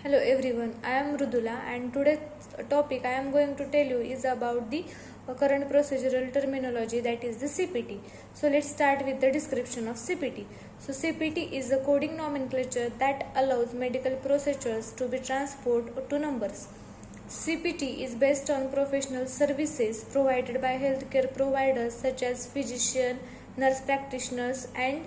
Hello everyone, I am Rudula and today's topic I am going to tell you is about the current procedural terminology, that is the CPT. So let's start with the description of CPT. So CPT is a coding nomenclature that allows medical procedures to be transposed to numbers. CPT is based on professional services provided by healthcare providers such as physician, nurse practitioners and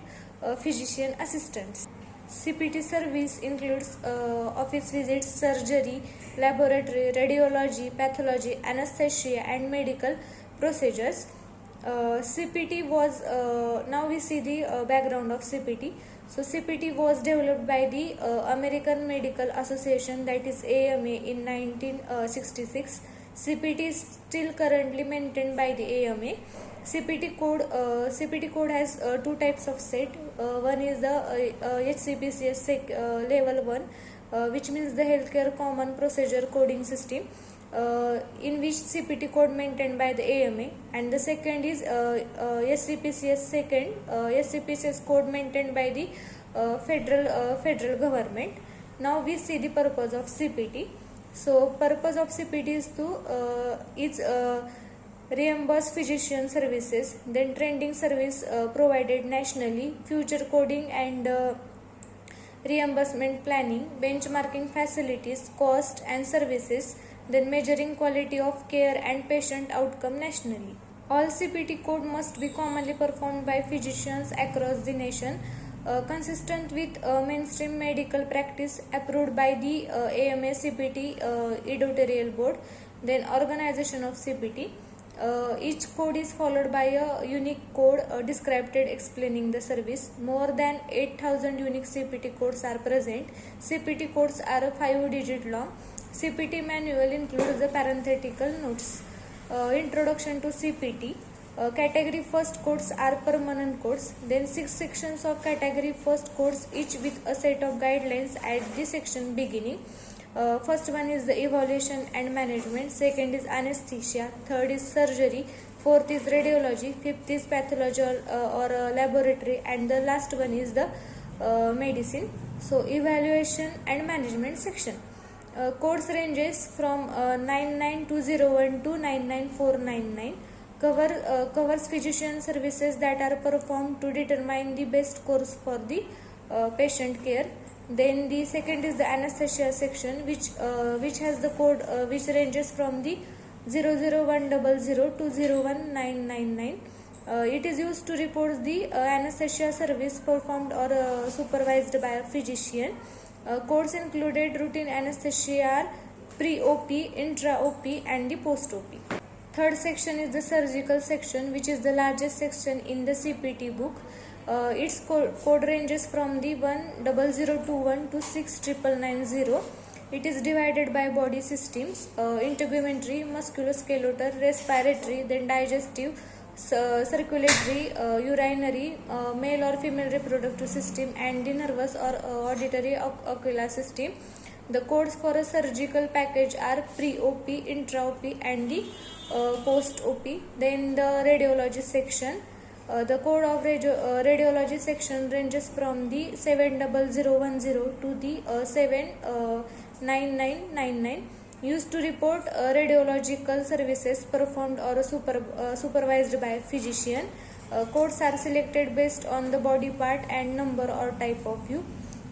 physician assistants. CPT service includes office visits, surgery, laboratory, radiology, pathology, anesthesia, and medical procedures. CPT was now we see the background of CPT. So CPT was developed by the American Medical Association, that is AMA, in 1966. CPT is still currently maintained by the AMA. CPT code has two types of set. One is the HCPCS level 1, which means the healthcare common procedure coding system, in which CPT code maintained by the AMA, and the second is SCPCS code maintained by the federal government. Now we see the purpose of CPT. So purpose of CPT is to reimburse physician services, then trending service provided nationally, future coding and reimbursement planning, benchmarking facilities, cost and services, then measuring quality of care and patient outcome nationally. All CPT code must be commonly performed by physicians across the nation, consistent with mainstream medical practice approved by the AMA CPT editorial board, then organization of CPT. Each code is followed by a unique code described explaining the service. More than 8,000 unique CPT codes are present. CPT codes are 5-digit long. CPT manual includes the parenthetical notes. Introduction to CPT. Category first codes are permanent codes. Then 6 sections of category first codes, each with a set of guidelines at the section beginning. First one is the evaluation and management, second is anesthesia, third is surgery, fourth is radiology, fifth is pathology or laboratory, and the last one is the medicine. So evaluation and management section. Codes ranges from 99201 to 99499. Covers physician services that are performed to determine the best course for the patient care. Then the second is the anesthesia section, which has the code which ranges from the 00100 to 01999. It is used to report the anesthesia service performed or supervised by a physician. Codes included routine anesthesia are pre-OP, intra-OP and the post-OP. Third section is the surgical section, which is the largest section in the CPT book. Its code ranges from the 10021 to 6990. It is divided by body systems: integumentary, musculoskeletal, respiratory, then digestive, circulatory, urinary, male or female reproductive system, and the nervous or auditory ocular system. The codes for a surgical package are pre-OP, intra-OP and the post-OP. Then the radiology section. The code of radiology section ranges from the 70010 to the 79999, used to report radiological services performed or supervised by a physician. Codes are selected based on the body part and number or type of view.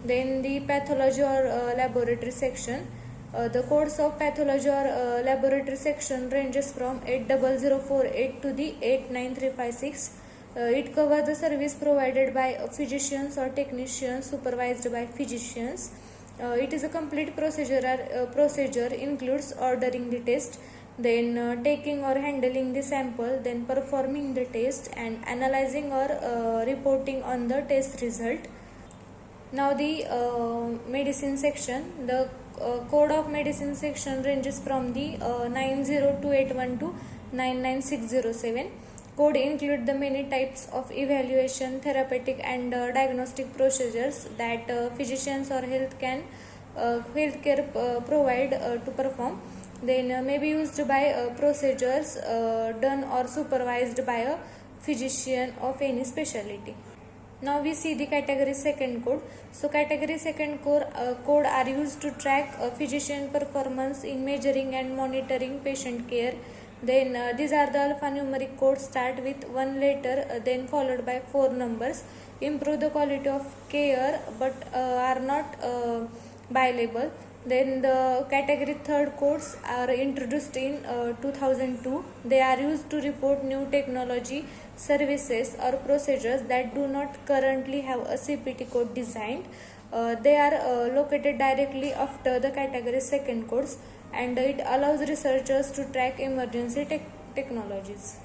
Then the pathology or laboratory section. The codes of pathology or laboratory section ranges from 80048 to the 89356. It covers the service provided by physicians or technicians supervised by physicians. It is a complete procedure includes ordering the test, then taking or handling the sample, then performing the test and analyzing or reporting on the test result. Now the medicine section. The code of medicine section ranges from the 90281 to 99607. Code include the many types of evaluation, therapeutic and diagnostic procedures that physicians or healthcare provide to perform. Then may be used by procedures done or supervised by a physician of any specialty. Now we see the category second code. So category second code are used to track physician performance in measuring and monitoring patient care. Then these are the alphanumeric codes, start with one letter, then followed by four numbers. Improve the quality of care but are not bilingual. Then the category third codes are introduced in 2002. They are used to report new technology, services or procedures that do not currently have a CPT code designed. They are located directly after the category second codes, and it allows researchers to track emergency technologies.